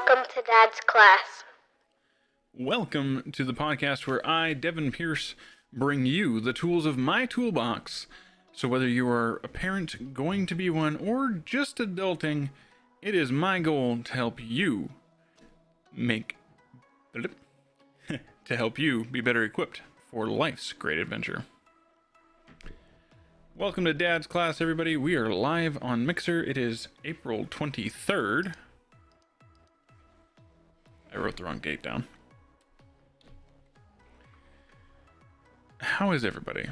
Welcome to Dad's class. Welcome to the podcast where I, Devin Pierce, bring you the tools of my toolbox. So whether you are a parent, going to be one, or just adulting, it is my goal to help you be better equipped for life's great adventure. Welcome to Dad's class, everybody. We are live on Mixer. It is April 23rd. I wrote the wrong date down. How is everybody?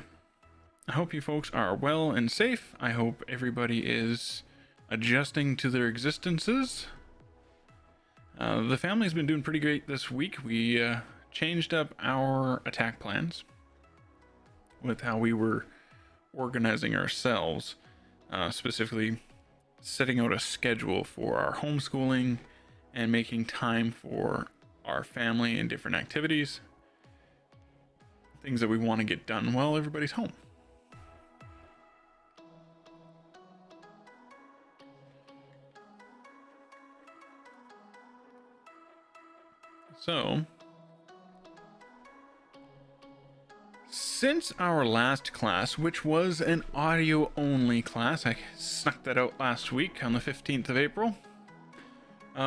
I hope you folks are well and safe. I hope everybody is adjusting to their existences. The family's been doing pretty great this week. We changed up our attack plans with how we were organizing ourselves, specifically setting out a schedule for our homeschooling and making time for our family and different activities, things that we want to get done while everybody's home. So, since our last class, which was an audio-only class, I snuck that out last week on the 15th of April,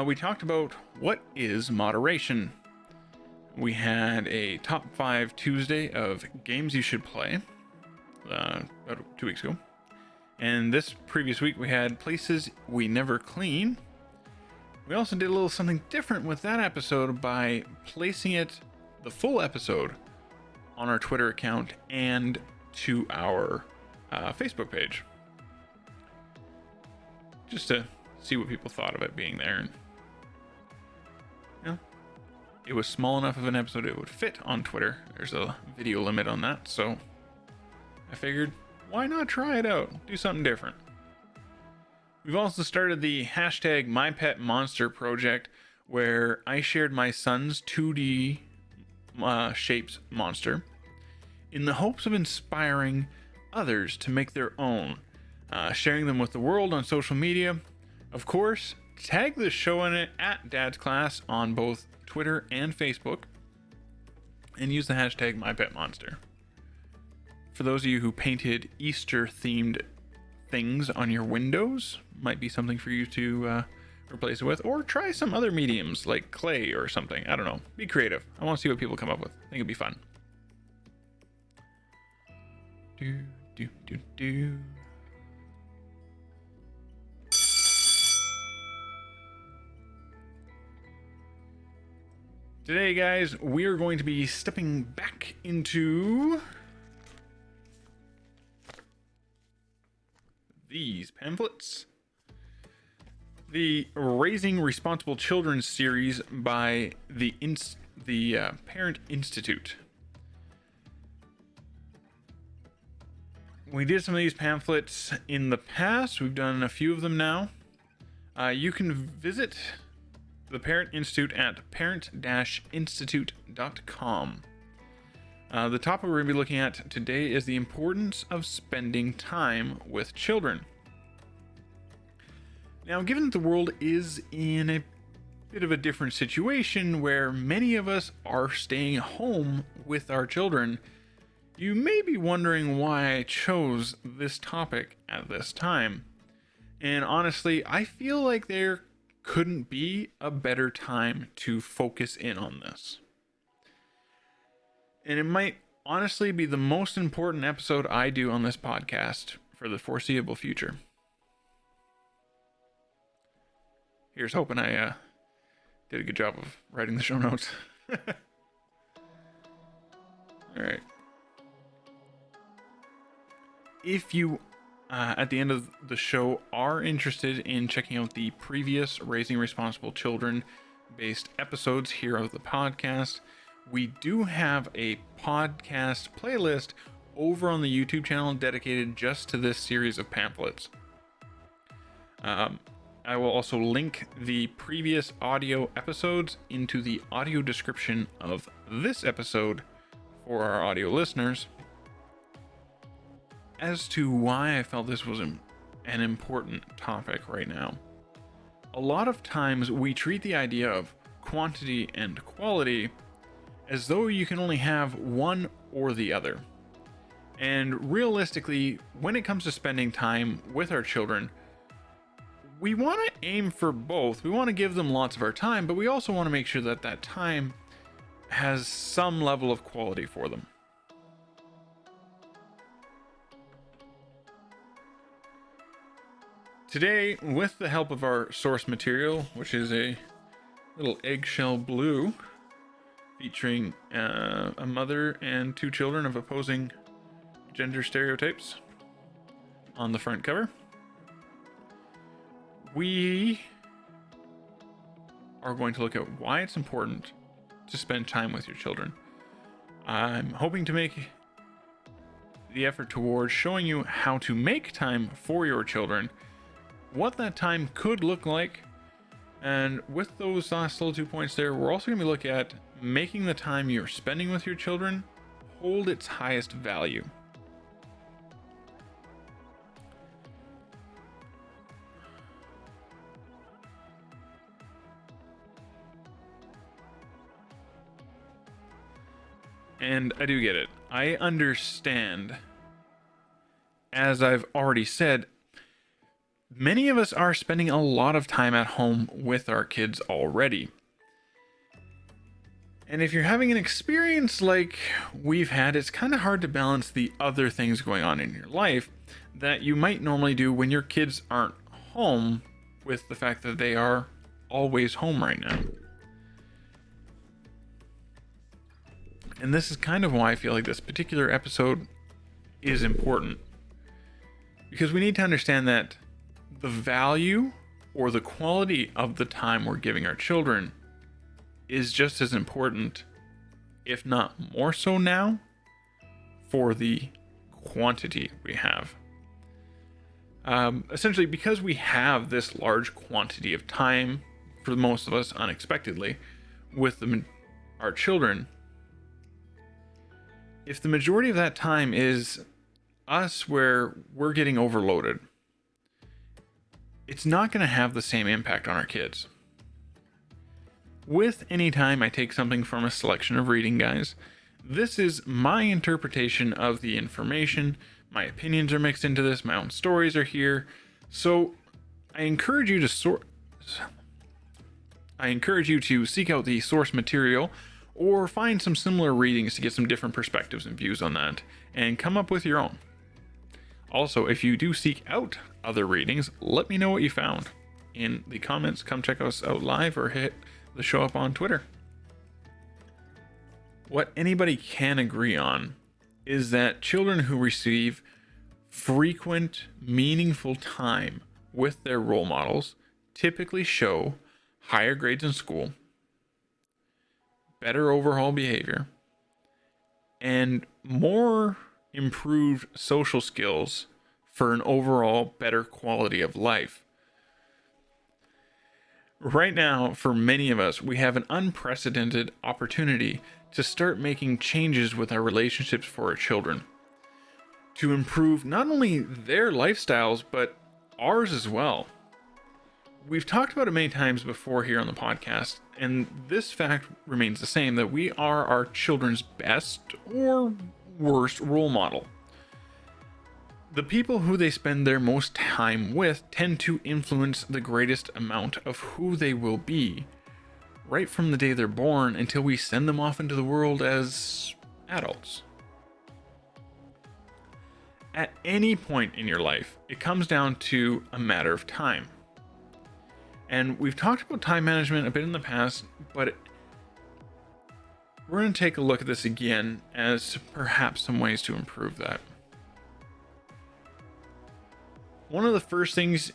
we talked about what is moderation. We had a top 5 Tuesday of games you should play about 2 weeks ago. And this previous week we had places we never clean. We also did a little something different with that episode by placing it, the full episode, on our Twitter account and to our Facebook page. Just to see what people thought of it being there. And, it was small enough of an episode it would fit on Twitter. There's a video limit on that, so I figured, why not try it out? Do something different. We've also started the hashtag MyPetMonster project, where I shared my son's 2D shapes monster in the hopes of inspiring others to make their own, sharing them with the world on social media. Of course, tag the show in it at Dad's Class on both Twitter and Facebook, and use the hashtag MyPetMonster. For those of you who painted Easter-themed things on your windows, might be something for you to replace it with, or try some other mediums like clay or something. I don't know. Be creative. I want to see what people come up with. I think it'd be fun. Do. Today, guys, we are going to be stepping back into these pamphlets. The Raising Responsible Children series by the Parent Institute. We did some of these pamphlets in the past. We've done a few of them now. You can visit the Parent Institute at parent-institute.com. The topic we're going to be looking at today is the importance of spending time with children. Now, given that the world is in a bit of a different situation where many of us are staying home with our children, you may be wondering why I chose this topic at this time. And honestly, I feel like there couldn't be a better time to focus in on this. And it might honestly be the most important episode I do on this podcast for the foreseeable future. Here's hoping I did a good job of writing the show notes. Alright. If you at the end of the show are interested in checking out the previous Raising Responsible Children based episodes here of the podcast, we do have a podcast playlist over on the YouTube channel dedicated just to this series of pamphlets. I will also link the previous audio episodes into the audio description of this episode for our audio listeners. As to why I felt this was an important topic right now. a lot of times we treat the idea of quantity and quality as though you can only have one or the other. And realistically, when it comes to spending time with our children, we want to aim for both. We want to give them lots of our time, but we also want to make sure that that time has some level of quality for them. Today, with the help of our source material, which is a little eggshell blue, featuring a mother and two children of opposing gender stereotypes on the front cover, we are going to look at why it's important to spend time with your children. I'm hoping to make the effort towards showing you how to make time for your children, what that time could look like, and with those last little 2 points there, we're also going to look at making the time you're spending with your children hold its highest value. And I do get it. I understand. As I've already said, many of us are spending a lot of time at home with our kids already. And if you're having an experience like we've had, it's kind of hard to balance the other things going on in your life that you might normally do when your kids aren't home, with the fact that they are always home right now. And this is kind of why I feel like this particular episode is important. Because we need to understand that the value or the quality of the time we're giving our children is just as important, if not more so now, for the quantity we have. Essentially, because we have this large quantity of time, for most of us unexpectedly, with our children, if the majority of that time is us where we're getting overloaded, it's not going to have the same impact on our kids. With any time I take something from a selection of reading guys, this is my interpretation of the information. My opinions are mixed into this, my own stories are here. So I encourage you to seek out the source material or find some similar readings to get some different perspectives and views on that, and come up with your own. Also, if you do seek out other readings, let me know what you found in the comments. Come check us out live or hit the show up on Twitter. What anybody can agree on is that children who receive frequent, meaningful time with their role models typically show higher grades in school, better overall behavior, and more improved social skills for an overall better quality of life. Right now, for many of us, we have an unprecedented opportunity to start making changes with our relationships for our children, to improve not only their lifestyles, but ours as well. We've talked about it many times before here on the podcast, and this fact remains the same, that we are our children's best or worst role model. The people who they spend their most time with tend to influence the greatest amount of who they will be, right from the day they're born until we send them off into the world as adults. At any point in your life, it comes down to a matter of time. And we've talked about time management a bit in the past, but we're going to take a look at this again as perhaps some ways to improve that. One of the first things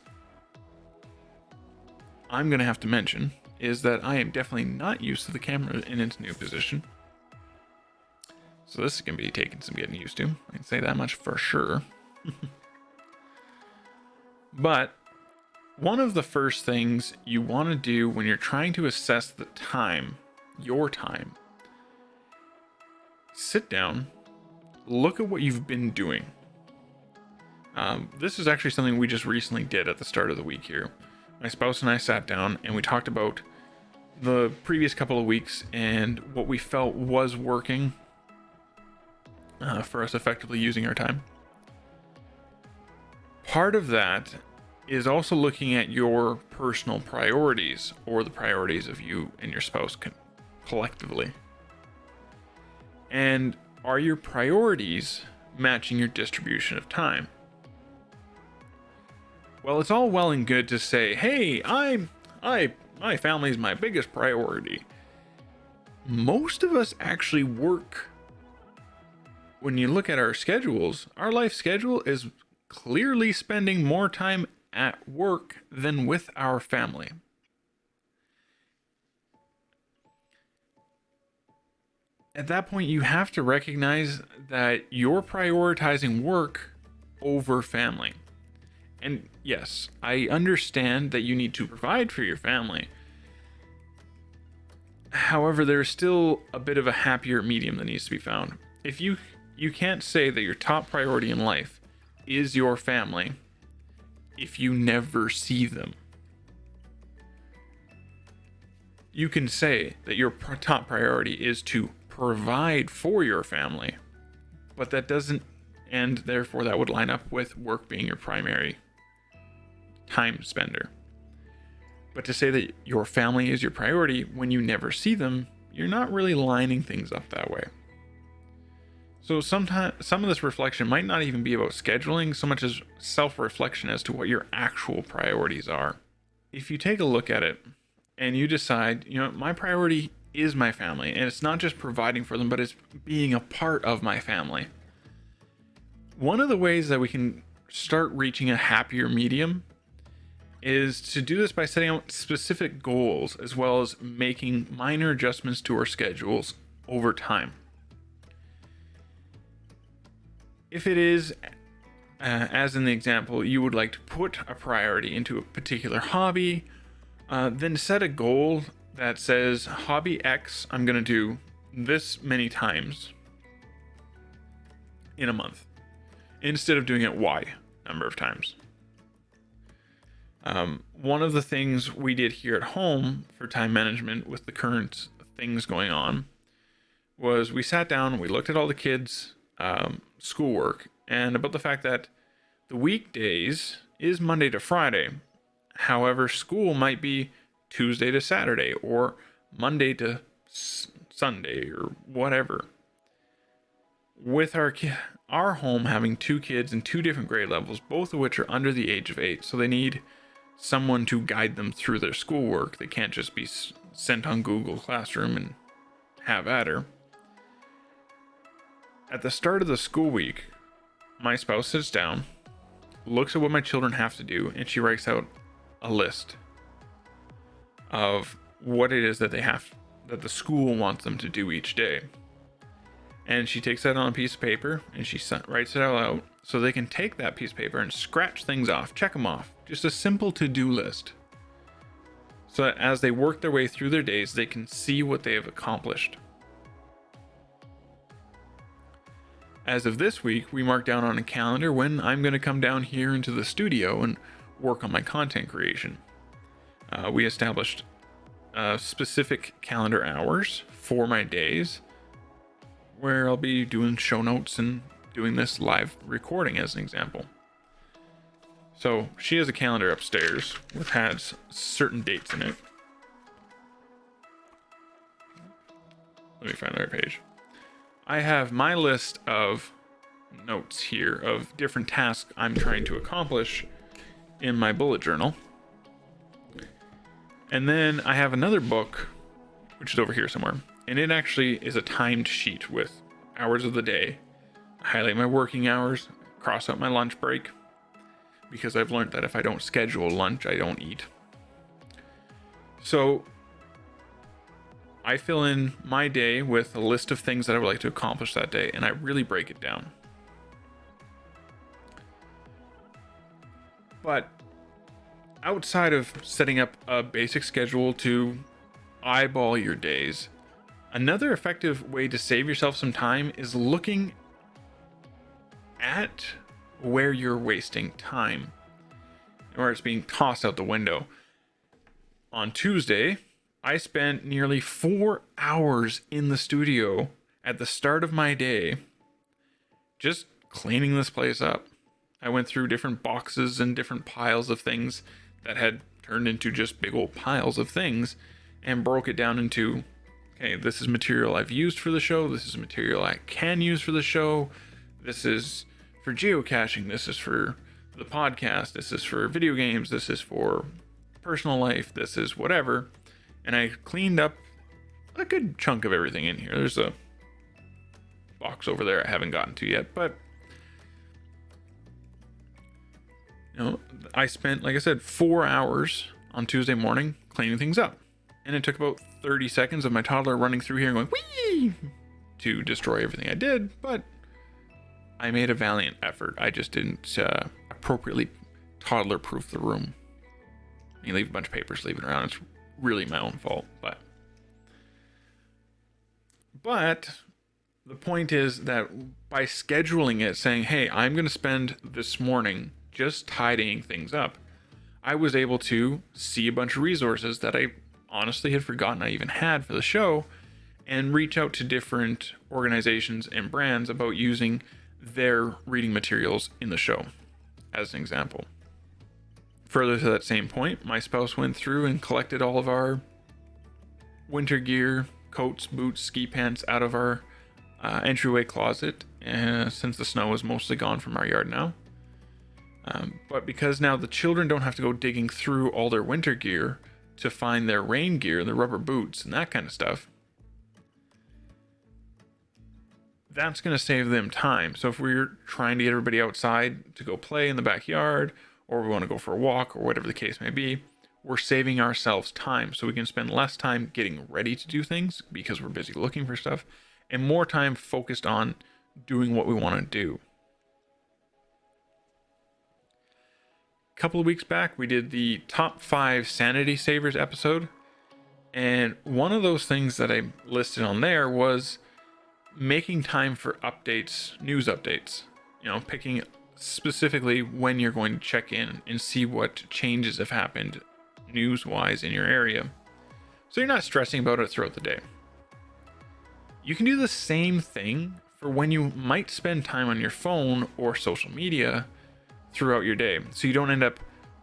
I'm going to have to mention is that I am definitely not used to the camera in its new position. So this is going to be taking some getting used to. I can say that much for sure. But one of the first things you want to do when you're trying to assess the time, your time, sit down, look at what you've been doing. This is actually something we just recently did at the start of the week here. my spouse and I sat down and we talked about the previous couple of weeks and what we felt was working for us effectively using our time. Part of that is also looking at your personal priorities, or the priorities of you and your spouse collectively. And are your priorities matching your distribution of time? Well, it's all well and good to say, hey, my family is my biggest priority. Most of us actually work. When you look at our schedules, our life schedule is clearly spending more time at work than with our family. At that point, you have to recognize that you're prioritizing work over family. And yes, I understand that you need to provide for your family. However, there's still a bit of a happier medium that needs to be found. If you can't say that your top priority in life is your family if you never see them. You can say that your top priority is to provide for your family, but that doesn't, and therefore that would line up with work being your primary time spender. But to say that your family is your priority when you never see them, you're not really lining things up that way. So sometimes some of this reflection might not even be about scheduling so much as self-reflection as to what your actual priorities are. If you take a look at it and you decide, my priority is my family, and it's not just providing for them, but it's being a part of my family. One of the ways that we can start reaching a happier medium is to do this by setting out specific goals, as well as making minor adjustments to our schedules over time. If it is, as in the example, you would like to put a priority into a particular hobby, then set a goal that says, hobby X, I'm going to do this many times in a month, instead of doing it Y number of times. One of the things we did here at home for time management with the current things going on was we sat down, we looked at all the kids' schoolwork, and about the fact that the weekdays is Monday to Friday. However, school might be Tuesday to Saturday or Monday to Sunday or whatever. With our home having two kids in two different grade levels, both of which are under the age of 8, so they need someone to guide them through their schoolwork. They can't just be sent on Google Classroom and have at her. At the start of the school week, my spouse sits down, looks at what my children have to do, and she writes out a list of what it is that that the school wants them to do each day. And she takes that on a piece of paper and she writes it all out so they can take that piece of paper and scratch things off, check them off. Just a simple to-do list. So that as they work their way through their days, they can see what they have accomplished. As of this week, we marked down on a calendar when I'm going to come down here into the studio and work on my content creation. We established specific calendar hours for my days where I'll be doing show notes and doing this live recording as an example. So she has a calendar upstairs which has certain dates in it. Let me find the right page. I have my list of notes here of different tasks I'm trying to accomplish in my bullet journal. And then I have another book, which is over here somewhere. And it actually is a timed sheet with hours of the day. I highlight my working hours, cross out my lunch break, because I've learned that if I don't schedule lunch, I don't eat. So I fill in my day with a list of things that I would like to accomplish that day, and I really break it down. But outside of setting up a basic schedule to eyeball your days, another effective way to save yourself some time is looking at where you're wasting time, or it's being tossed out the window. on Tuesday, I spent nearly 4 hours in the studio at the start of my day just cleaning this place up. I went through different boxes and different piles of things that had turned into just big old piles of things and broke it down into, okay, this is material I've used for the show. This is material I can use for the show. This is for geocaching. This is for the podcast. This is for video games. This is for personal life. This is whatever. And I cleaned up a good chunk of everything in here. There's a box over there I haven't gotten to yet, but I spent, like I said, 4 hours on Tuesday morning cleaning things up. And it took about 30 seconds of my toddler running through here and going, whee, to destroy everything I did. But I made a valiant effort. I just didn't appropriately toddler-proof the room. You leave a bunch of papers leaving around. It's really my own fault. But the point is that by scheduling it, saying, hey, I'm going to spend this morning just tidying things up, I was able to see a bunch of resources that I honestly had forgotten I even had for the show, and reach out to different organizations and brands about using their reading materials in the show, as an example. Further to that same point, my spouse went through and collected all of our winter gear, coats, boots, ski pants out of our entryway closet, since the snow is mostly gone from our yard now. But because now the children don't have to go digging through all their winter gear to find their rain gear, their rubber boots, and that kind of stuff, that's going to save them time. So if we're trying to get everybody outside to go play in the backyard, or we want to go for a walk, or whatever the case may be, we're saving ourselves time. So we can spend less time getting ready to do things because we're busy looking for stuff, and more time focused on doing what we want to do. A couple of weeks back, we did the top 5 sanity savers episode, and one of those things that I listed on there was making time for updates, news updates. Picking specifically when you're going to check in and see what changes have happened news-wise in your area, so you're not stressing about it throughout the day. You can do the same thing for when you might spend time on your phone or social media throughout your day, so you don't end up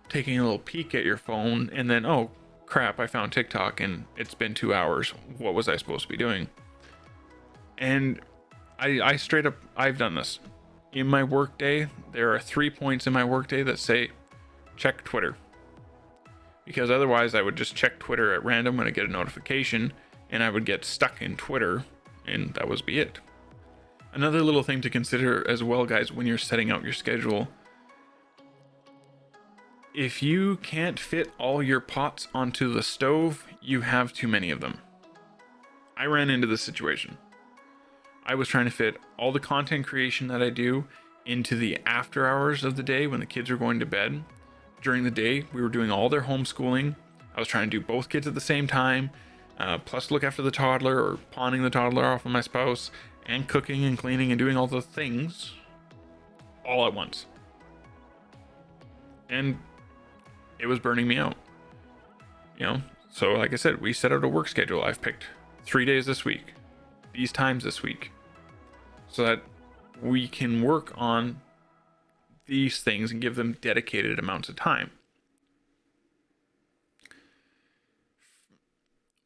taking a little peek at your phone and then, oh crap, I found TikTok and it's been 2 hours. What was I supposed to be doing? And I straight up, I've done this. In my workday, there are 3 points in my workday that say, check Twitter. Because otherwise I would just check Twitter at random when I get a notification, and I would get stuck in Twitter, and that would be it. Another little thing to consider as well, guys, when you're setting out your schedule, if you can't fit all your pots onto the stove, you have too many of them. I ran into this situation. I was trying to fit all the content creation that I do into the after hours of the day when the kids are going to bed. During the day, we were doing all their homeschooling. I was trying to do both kids at the same time, plus look after the toddler or pawning the toddler off of my spouse, and cooking and cleaning and doing all the things all at once. And it was burning me out. So like I said, we set out a work schedule. I've picked 3 days this week, these times this week, so that we can work on these things and give them dedicated amounts of time.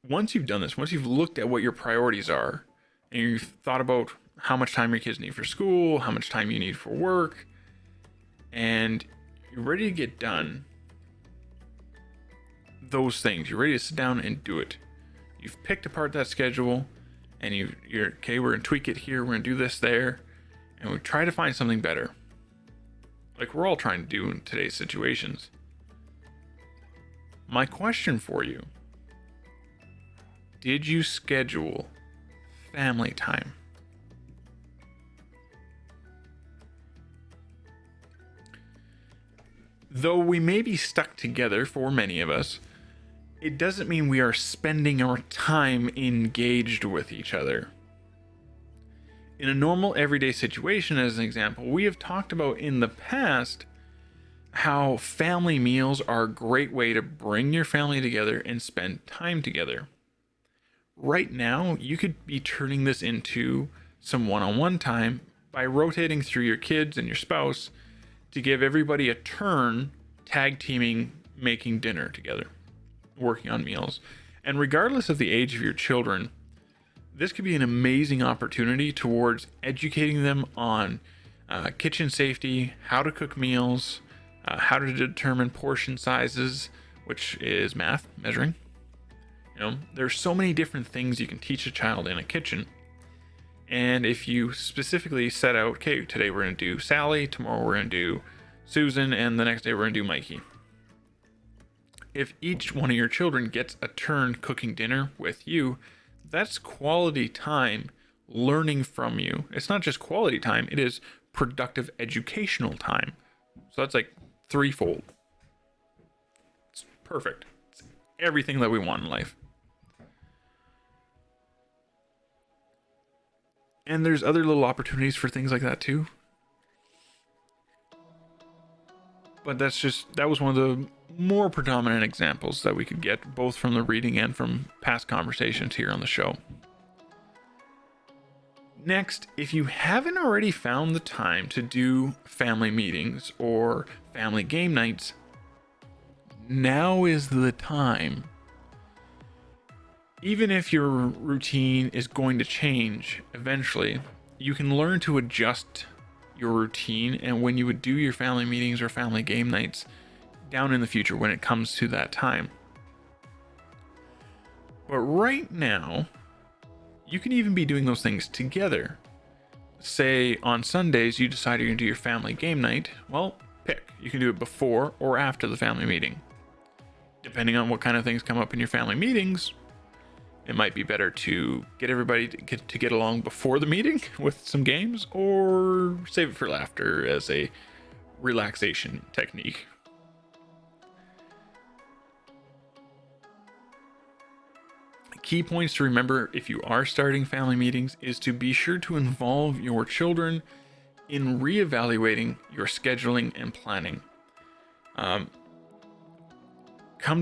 Once you've done this, once you've looked at what your priorities are, and you've thought about how much time your kids need for school, how much time you need for work, and you're ready to get done those things, you're ready to sit down and do it. You've picked apart that schedule, and you're okay, we're gonna tweak it here, we're gonna do this there, and we try to find something better, like we're all trying to do in today's situations. My question for you: did you schedule family time? Though we may be stuck together for many of us, it doesn't mean we are spending our time engaged with each other. In a normal everyday situation, as an example, we have talked about in the past how family meals are a great way to bring your family together and spend time together. Right now, you could be turning this into some one-on-one time by rotating through your kids and your spouse to give everybody a turn tag teaming, making dinner together, working on meals. And regardless of the age of your children, this could be an amazing opportunity towards educating them on kitchen safety, how to cook meals, how to determine portion sizes, which is math, measuring. There's so many different things you can teach a child in a kitchen. And if you specifically set out, okay, today we're going to do Sally, tomorrow we're going to do Susan, and the next day we're going to do Mikey. If each one of your children gets a turn cooking dinner with you, that's quality time learning from you. It's not just quality time, it is productive educational time. So that's like threefold. It's perfect. It's everything that we want in life. And there's other little opportunities for things like that too. But that was one of the more predominant examples that we could get, both from the reading and from past conversations here on the show. Next, if you haven't already found the time to do family meetings or family game nights, now is the time. Even if your routine is going to change eventually, you can learn to adjust your routine and when you would do your family meetings or family game nights down in the future when it comes to that time. But right now, you can even be doing those things together. Say on Sundays, you decide you're going to do your family game night. Well, pick. You can do it before or after the family meeting. Depending on what kind of things come up in your family meetings, it might be better to get everybody to get along before the meeting with some games, or save it for laughter as a relaxation technique. Key points to remember if you are starting family meetings is to be sure to involve your children in reevaluating your scheduling and planning. Come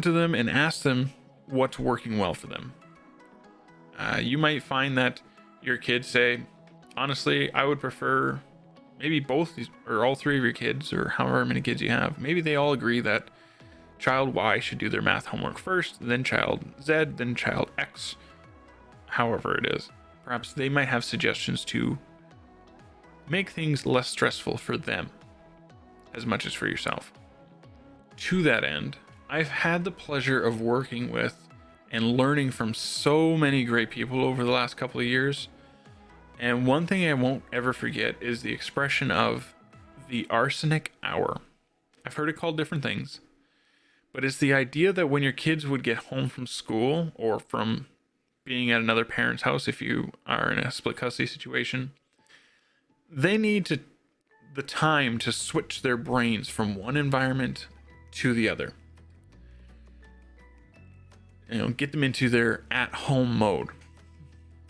to them and ask them what's working well for them. You might find that your kids say, honestly, I would prefer maybe both or all three of your kids, or however many kids you have. Maybe they all agree that child Y should do their math homework first, then child Z, then child X, however it is. Perhaps they might have suggestions to make things less stressful for them as much as for yourself. To that end, I've had the pleasure of working with and learning from so many great people over the last couple of years. And one thing I won't ever forget is the expression of the arsenic hour. I've heard it called different things, but it's the idea that when your kids would get home from school or from being at another parent's house, if you are in a split custody situation, they need the time to switch their brains from one environment to the other. Get them into their at-home mode.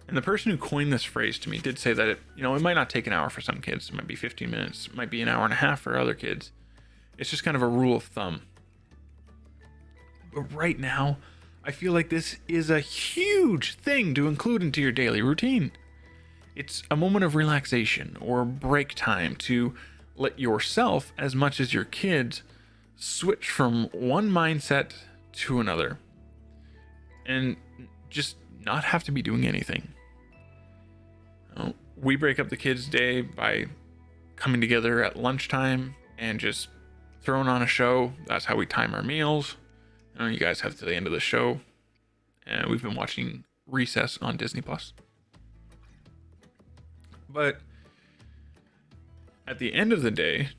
And the person who coined this phrase to me did say that it might not take an hour for some kids. It might be 15 minutes. It might be an hour and a half for other kids. It's just kind of a rule of thumb. But right now, I feel like this is a huge thing to include into your daily routine. It's a moment of relaxation or break time to let yourself, as much as your kids, switch from one mindset to another. And just not have to be doing anything. We break up the kids' day by coming together at lunchtime and just throwing on a show. That's how we time our meals. You guys have to the end of the show. And we've been watching Recess on Disney+. But at the end of the day,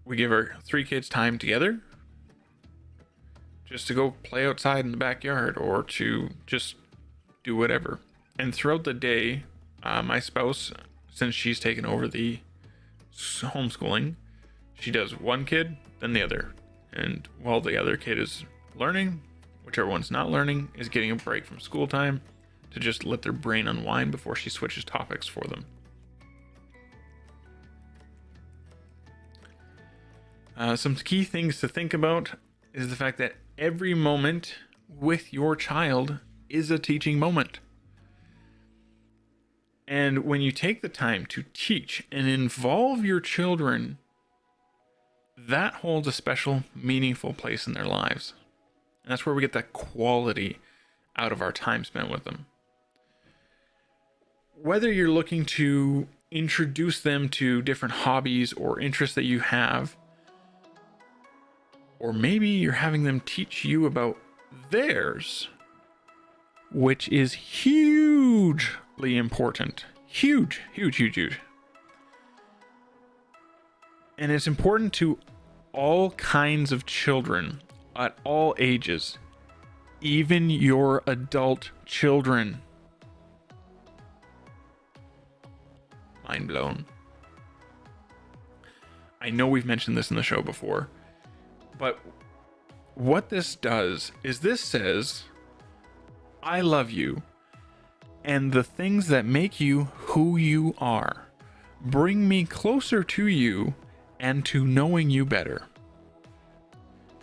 we give our three kids time together, just to go play outside in the backyard or to just do whatever. And throughout the day, my spouse, since she's taken over the homeschooling, she does one kid, then the other. And while the other kid is learning, whichever one's not learning is getting a break from school time to just let their brain unwind before she switches topics for them. Some key things to think about is the fact that every moment with your child is a teaching moment. And when you take the time to teach and involve your children, that holds a special, meaningful place in their lives. And that's where we get that quality out of our time spent with them. Whether you're looking to introduce them to different hobbies or interests that you have, or maybe you're having them teach you about theirs, which is hugely important. Huge. And it's important to all kinds of children at all ages, even your adult children. Mind blown. I know we've mentioned this in the show before, but what this does is this says, I love you, and the things that make you who you are bring me closer to you and to knowing you better.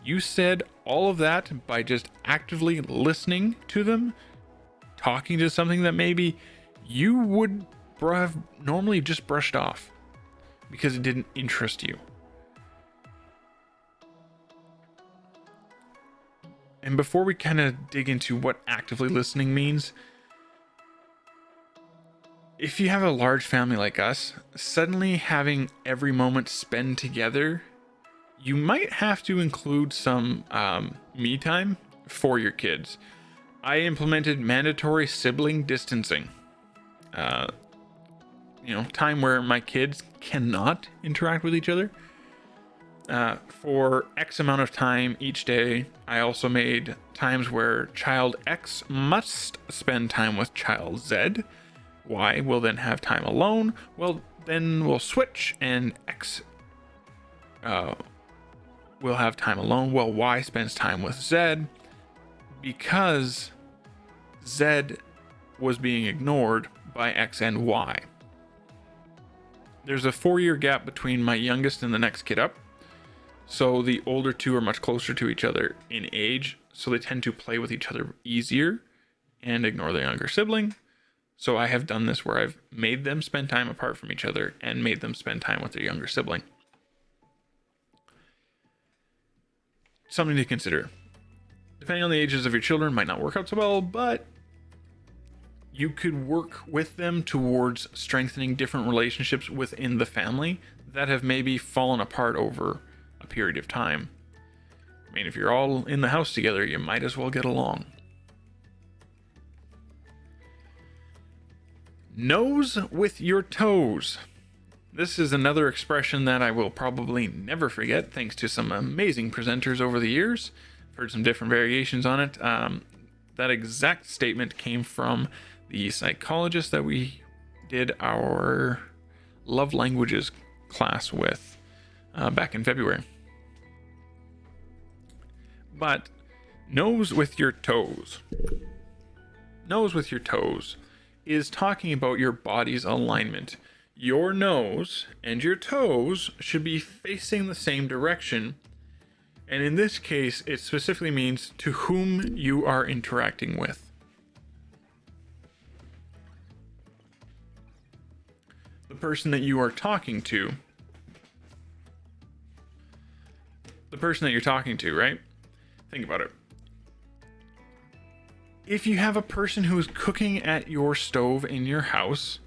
You said all of that by just actively listening to them, talking to something that maybe you would have normally just brushed off because it didn't interest you. And before we kind of dig into what actively listening means, if you have a large family like us, suddenly having every moment spend together, you might have to include some me time for your kids. I implemented mandatory sibling distancing. Time where my kids cannot interact with each other for X amount of time each day. I also made times where child X must spend time with child Z. Y will then have time alone. Well, then we'll switch and X will have time alone. Well, Y spends time with Z because Z was being ignored by X and Y. There's a 4-year gap between my youngest and the next kid up. So the older two are much closer to each other in age. So they tend to play with each other easier and ignore their younger sibling. So I have done this where I've made them spend time apart from each other and made them spend time with their younger sibling. Something to consider. Depending on the ages of your children, might not work out so well, but you could work with them towards strengthening different relationships within the family that have maybe fallen apart over a period of time. I mean, if you're all in the house together, you might as well get along. Nose with your toes. This is another expression that I will probably never forget, thanks to some amazing presenters over the years. I've heard some different variations on it. That exact statement came from the psychologist that we did our love languages class with back in February. But nose with your toes. Nose with your toes is talking about your body's alignment. Your nose and your toes should be facing the same direction. And in this case, it specifically means to whom you are interacting with. The person that you are talking to. The person that you're talking to, right? Think about it. If you have a person who is cooking at your stove in your house,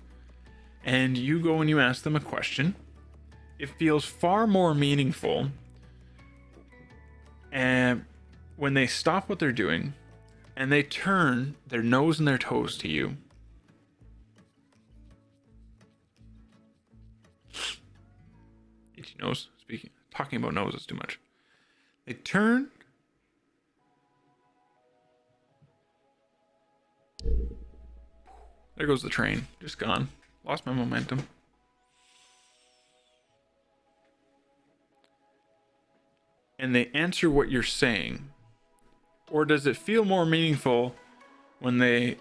and you go and you ask them a question, it feels far more meaningful and when they stop what they're doing and they turn their nose and their toes to you. Itchy nose. Talking about noses too much. They turn. There goes the train. Just gone. Lost my momentum. And they answer what you're saying. Or does it feel more meaningful when they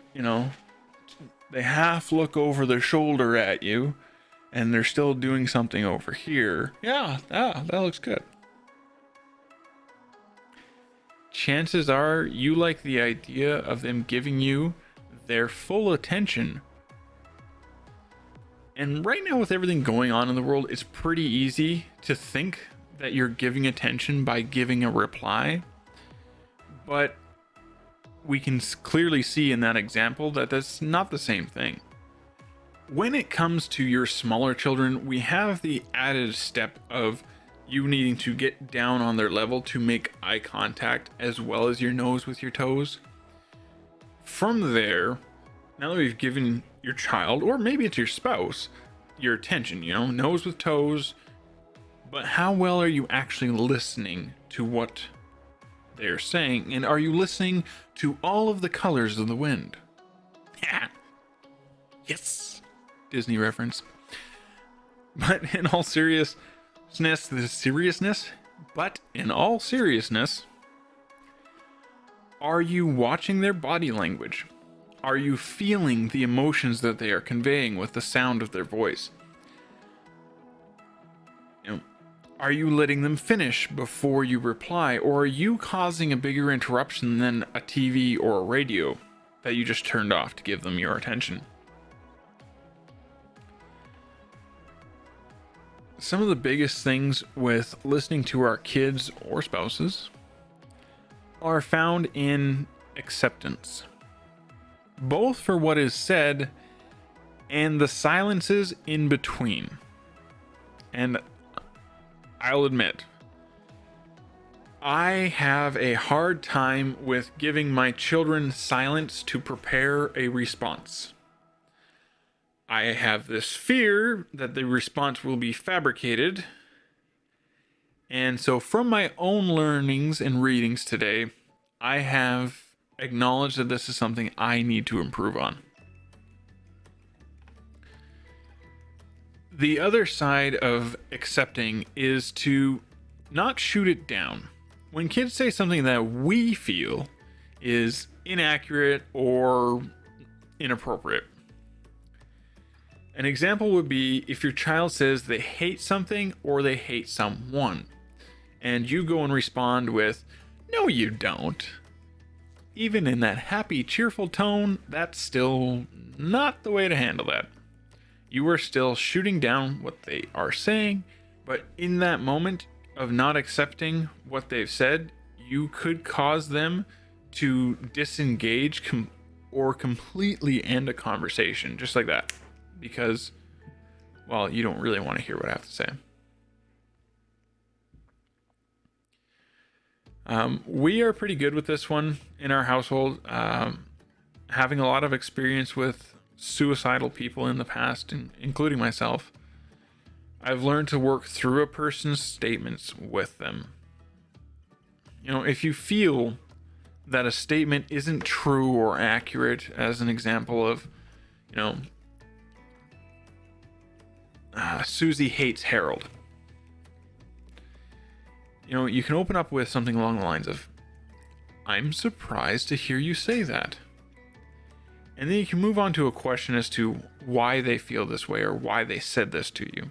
half look over their shoulder at you and they're still doing something over here? Yeah, that looks good. chances are you like the idea of them giving you their full attention. And right now, with everything going on in the world, it's pretty easy to think that you're giving attention by giving a reply. But we can clearly see in that example that that's not the same thing. When it comes to your smaller children, we have the added step of you needing to get down on their level to make eye contact, as well as your nose with your toes. From there, now that we've given your child, or maybe it's your spouse, your attention, nose with toes, but how well are you actually listening to what they're saying? And are you listening to all of the colors of the wind? Yeah. Yes. Disney reference. But in all seriousness, are you watching their body language? Are you feeling the emotions that they are conveying with the sound of their voice? Are you letting them finish before you reply, or are you causing a bigger interruption than a TV or a radio that you just turned off to give them your attention? Some of the biggest things with listening to our kids or spouses are found in acceptance, both for what is said and the silences in between. And I'll admit, I have a hard time with giving my children silence to prepare a response. I have this fear that the response will be fabricated. And so from my own learnings and readings today, I have acknowledged that this is something I need to improve on. The other side of accepting is to not shoot it down. When kids say something that we feel is inaccurate or inappropriate. An example would be if your child says they hate something or they hate someone, and you go and respond with, "No, you don't." Even in that happy, cheerful tone, that's still not the way to handle that. You are still shooting down what they are saying, but in that moment of not accepting what they've said, you could cause them to disengage or completely end a conversation, just like that. Because, well, you don't really want to hear what I have to say. We are pretty good with this one in our household, having a lot of experience with suicidal people in the past, including myself. I've learned to work through a person's statements with them. If you feel that a statement isn't true or accurate, as an example of, Susie hates Harold. You can open up with something along the lines of, "I'm surprised to hear you say that." And then you can move on to a question as to why they feel this way or why they said this to you.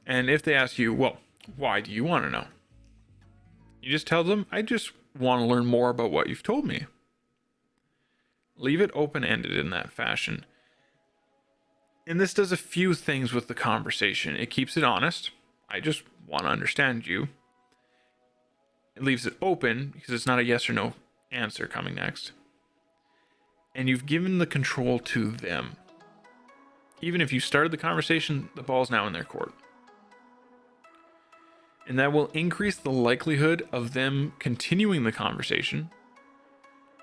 And if they ask you, "Well, why do you want to know?" You just tell them, "I just want to learn more about what you've told me." Leave it open-ended in that fashion. And this does a few things with the conversation. It keeps it honest. I just want to understand you. It leaves it open because it's not a yes or no answer coming next. And you've given the control to them. Even if you started the conversation, the ball's now in their court. And that will increase the likelihood of them continuing the conversation.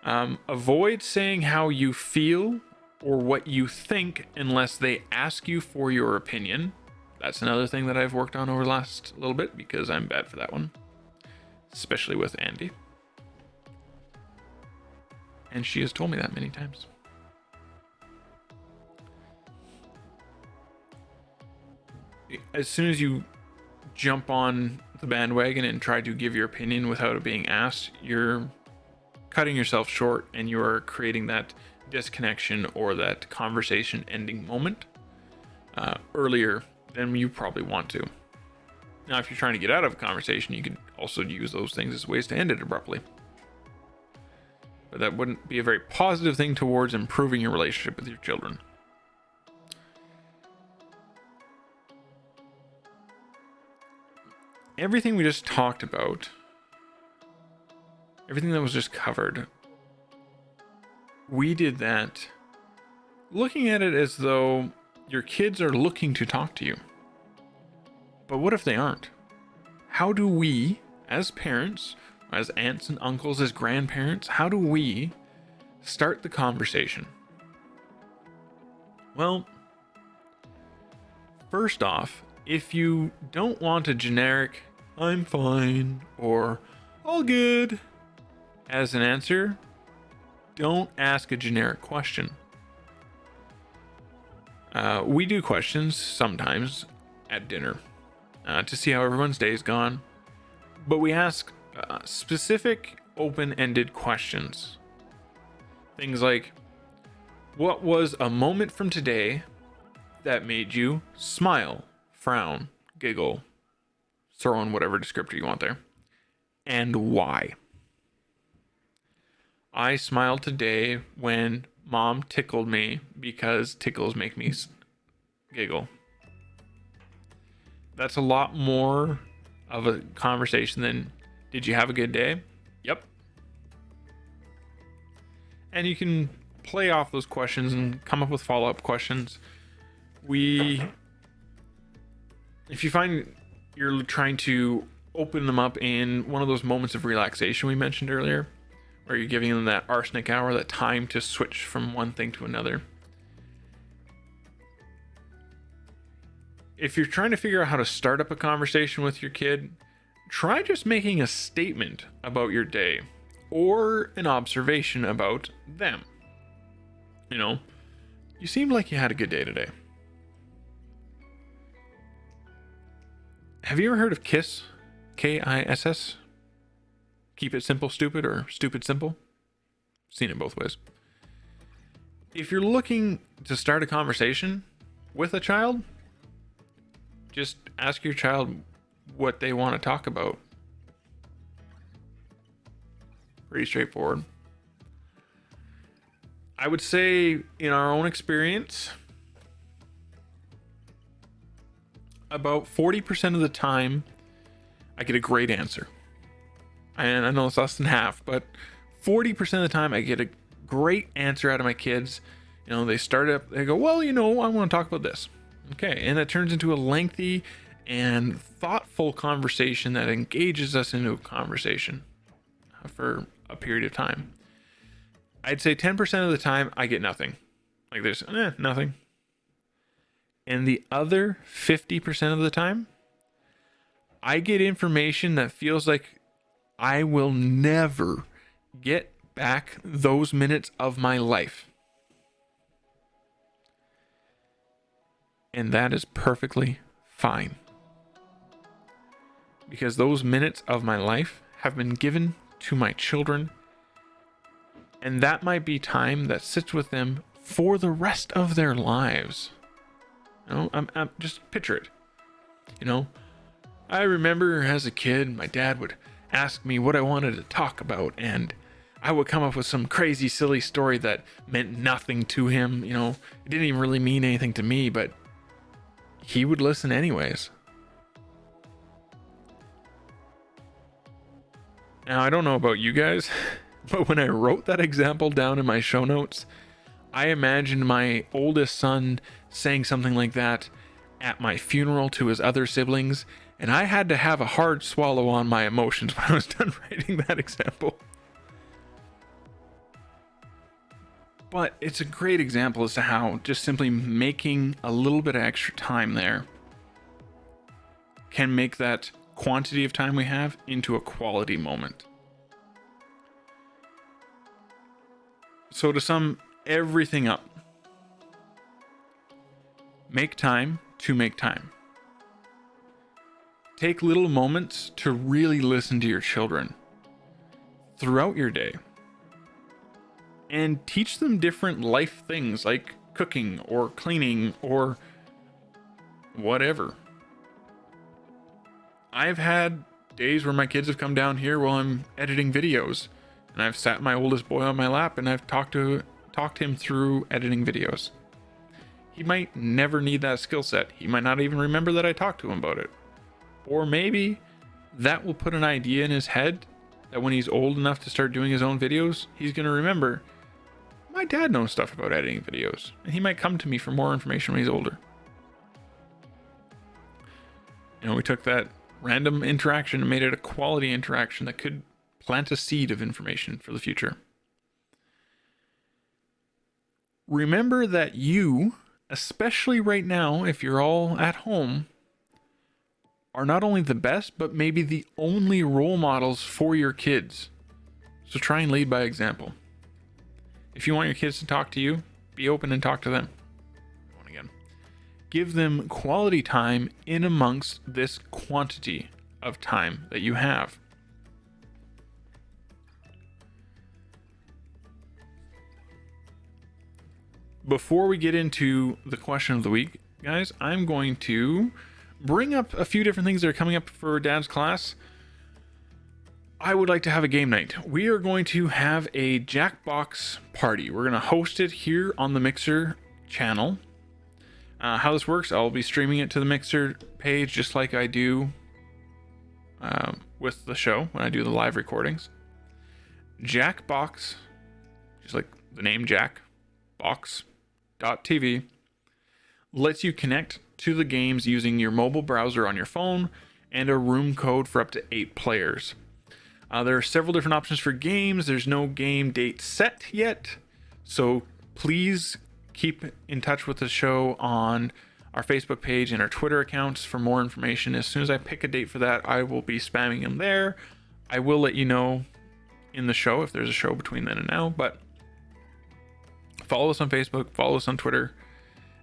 Avoid saying how you feel or what you think unless they ask you for your opinion. That's another thing that I've worked on over the last little bit because I'm bad for that one, especially with Andy. And she has told me that many times. As soon as you jump on the bandwagon and try to give your opinion without it being asked, you're cutting yourself short and you are creating that disconnection or that conversation ending moment earlier than you probably want to. Now, if you're trying to get out of a conversation, you could also use those things as ways to end it abruptly. But that wouldn't be a very positive thing towards improving your relationship with your children. Everything we just talked about, everything that was just covered, we did that looking at it as though your kids are looking to talk to you. But what if they aren't? How do we, as parents, as aunts and uncles, as grandparents, how do we start the conversation? Well, first off, if you don't want a generic, I'm fine, or all good, as an answer, don't ask a generic question. We do questions sometimes at dinner to see how everyone's day's gone, but we ask specific open-ended questions. Things like, what was a moment from today that made you smile, frown, giggle, throw in whatever descriptor you want there, and why? I smiled today when Mom tickled me because tickles make me giggle. That's a lot more of a conversation than, did you have a good day? Yep. And you can play off those questions and come up with follow-up questions. If you find you're trying to open them up in one of those moments of relaxation we mentioned earlier, where you're giving them that arsenic hour, that time to switch from one thing to another. If you're trying to figure out how to start up a conversation with your kid, try just making a statement about your day or an observation about them. You know, you seemed like you had a good day today. Have you ever heard of KISS? Kiss? Keep it simple, stupid, or stupid simple? Seen it both ways. If you're looking to start a conversation with a child, just ask your child what they want to talk about. Pretty straightforward. I would say, in our own experience, about 40% of the time, I get a great answer. And I know it's less than half, but 40% of the time I get a great answer out of my kids. You know, they start up, they go, well, I want to talk about this. Okay. And it turns into a lengthy and thoughtful conversation that engages us into a conversation for a period of time. I'd say 10% of the time I get nothing. Like there's nothing. And the other 50% of the time, I get information that feels like I will never get back those minutes of my life. And that is perfectly fine. Because those minutes of my life have been given to my children. And that might be time that sits with them for the rest of their lives. I'm just picture it. I remember as a kid, my dad would ask me what I wanted to talk about, and I would come up with some crazy, silly story that meant nothing to him. It didn't even really mean anything to me, but he would listen anyways. Now, I don't know about you guys, but when I wrote that example down in my show notes, I imagined my oldest son saying something like that at my funeral to his other siblings, and I had to have a hard swallow on my emotions when I was done writing that example. But it's a great example as to how just simply making a little bit of extra time there can make that quantity of time we have into a quality moment. So to sum everything up, make time to make time. Take little moments to really listen to your children throughout your day and teach them different life things like cooking or cleaning or whatever. I've had days where my kids have come down here while I'm editing videos, and I've sat my oldest boy on my lap and I've talked him through editing videos. He might never need that skill set. He might not even remember that I talked to him about it. Or maybe that will put an idea in his head that when he's old enough to start doing his own videos, he's going to remember, my dad knows stuff about editing videos, and he might come to me for more information when he's older. We took that random interaction and made it a quality interaction that could plant a seed of information for the future. Remember that you, especially right now, if you're all at home, are not only the best, but maybe the only role models for your kids. So try and lead by example. If you want your kids to talk to you, be open and talk to them. Again, give them quality time in amongst this quantity of time that you have. Before we get into the question of the week, guys, I'm going to bring up a few different things that are coming up for Dad's class. I would like to have a game night. We are going to have a Jackbox party. We're going to host it here on the Mixer channel. How this works, I'll be streaming it to the Mixer page just like I do with the show when I do the live recordings. Jackbox, just like the name Jack, box.tv, lets you connect to the games using your mobile browser on your phone and a room code for up to 8 players. There are several different options for games. There's no game date set yet, so please keep in touch with the show on our Facebook page and our Twitter accounts for more information. As soon as I pick a date for that, I will be spamming them there. I will let you know in the show if there's a show between then and now, but follow us on Facebook, follow us on Twitter,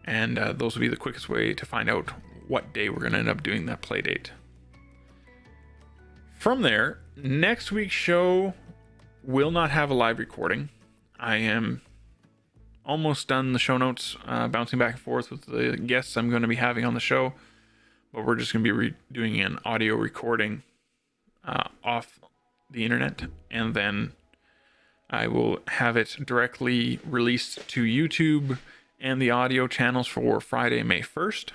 and those will be the quickest way to find out what day we're going to end up doing that play date. From there, next week's show will not have a live recording. I am almost done the show notes, bouncing back and forth with the guests I'm going to be having on the show, but we're just going to be doing an audio recording off the internet, and then I will have it directly released to YouTube and the audio channels for Friday, May 1st.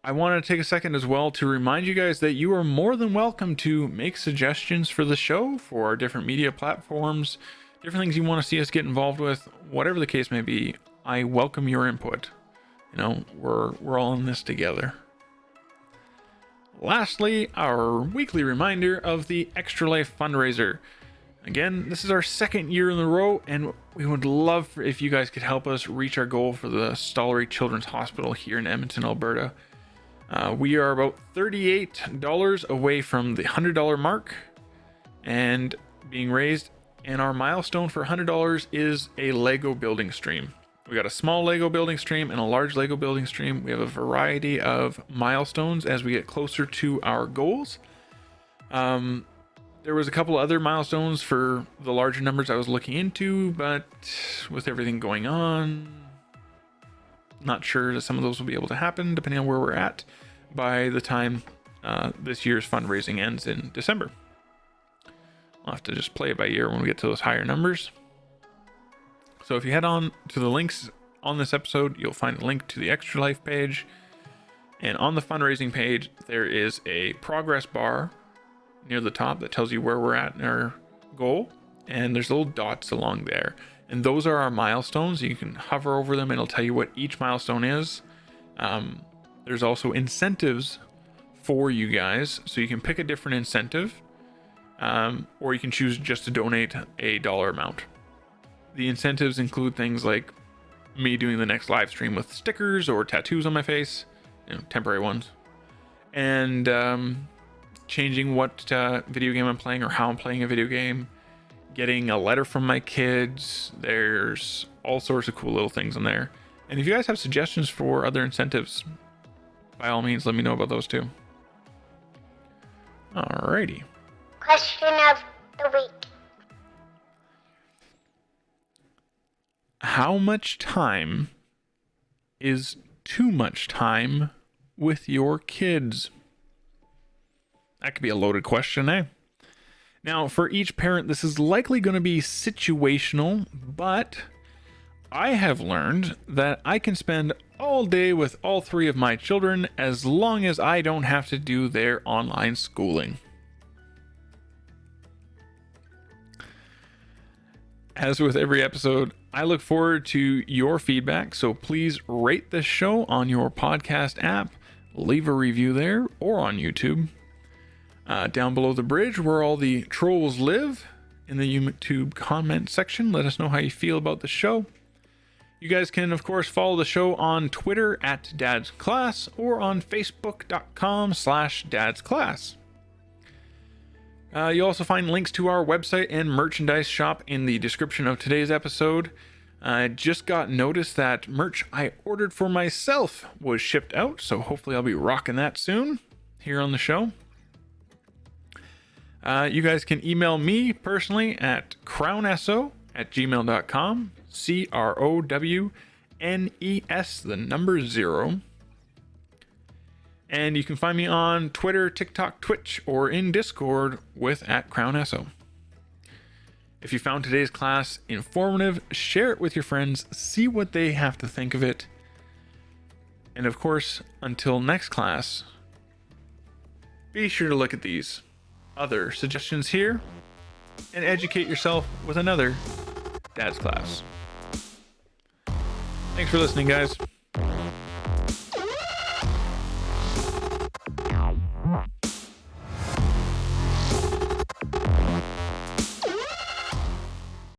I want to take a second as well to remind you guys that you are more than welcome to make suggestions for the show, for our different media platforms, different things you want to see us get involved with, whatever the case may be. I welcome your input. We're all in this together. Lastly, our weekly reminder of the Extra Life fundraiser. Again, this is our second year in a row, and we would love if you guys could help us reach our goal for the Stollery Children's Hospital here in Edmonton, Alberta. We are about $38 away from the $100 mark and being raised, and our milestone for $100 is a Lego building stream. We got a small Lego building stream and a large Lego building stream. We have a variety of milestones as we get closer to our goals. There was a couple other milestones for the larger numbers I was looking into, but with everything going on, not sure that some of those will be able to happen depending on where we're at by the time this year's fundraising ends in December. I'll have to just play it by ear when we get to those higher numbers. So if you head on to the links on this episode, you'll find a link to the Extra Life page. And on the fundraising page, there is a progress bar near the top that tells you where we're at in our goal. And there's little dots along there. And those are our milestones. You can hover over them and it'll tell you what each milestone is. There's also incentives for you guys. So you can pick a different incentive. Or you can choose just to donate a dollar amount. The incentives include things like me doing the next live stream with stickers or tattoos on my face, temporary ones, and changing what video game I'm playing or how I'm playing a video game, getting a letter from my kids. There's all sorts of cool little things in there. And if you guys have suggestions for other incentives, by all means, let me know about those too. Alrighty. Question of the week. How much time is too much time with your kids? That could be a loaded question, eh? Now, for each parent, this is likely going to be situational, but I have learned that I can spend all day with all 3 of my children as long as I don't have to do their online schooling. As with every episode, I look forward to your feedback, so please rate this show on your podcast app, leave a review there, or on YouTube. Down below the bridge where all the trolls live, in the YouTube comment section, let us know how you feel about the show. You guys can, of course, follow the show on Twitter at Dad's Class or on Facebook.com/Dad's Class. You'll also find links to our website and merchandise shop in the description of today's episode. I just got notice that merch I ordered for myself was shipped out, so hopefully I'll be rocking that soon here on the show. You guys can email me personally at crownesso@gmail.com, CROWNES, 0. And you can find me on Twitter, TikTok, Twitch, or in Discord with @CrownEsso. If you found today's class informative, share it with your friends, see what they have to think of it. And of course, until next class, be sure to look at these other suggestions here and educate yourself with another Dad's Class. Thanks for listening, guys.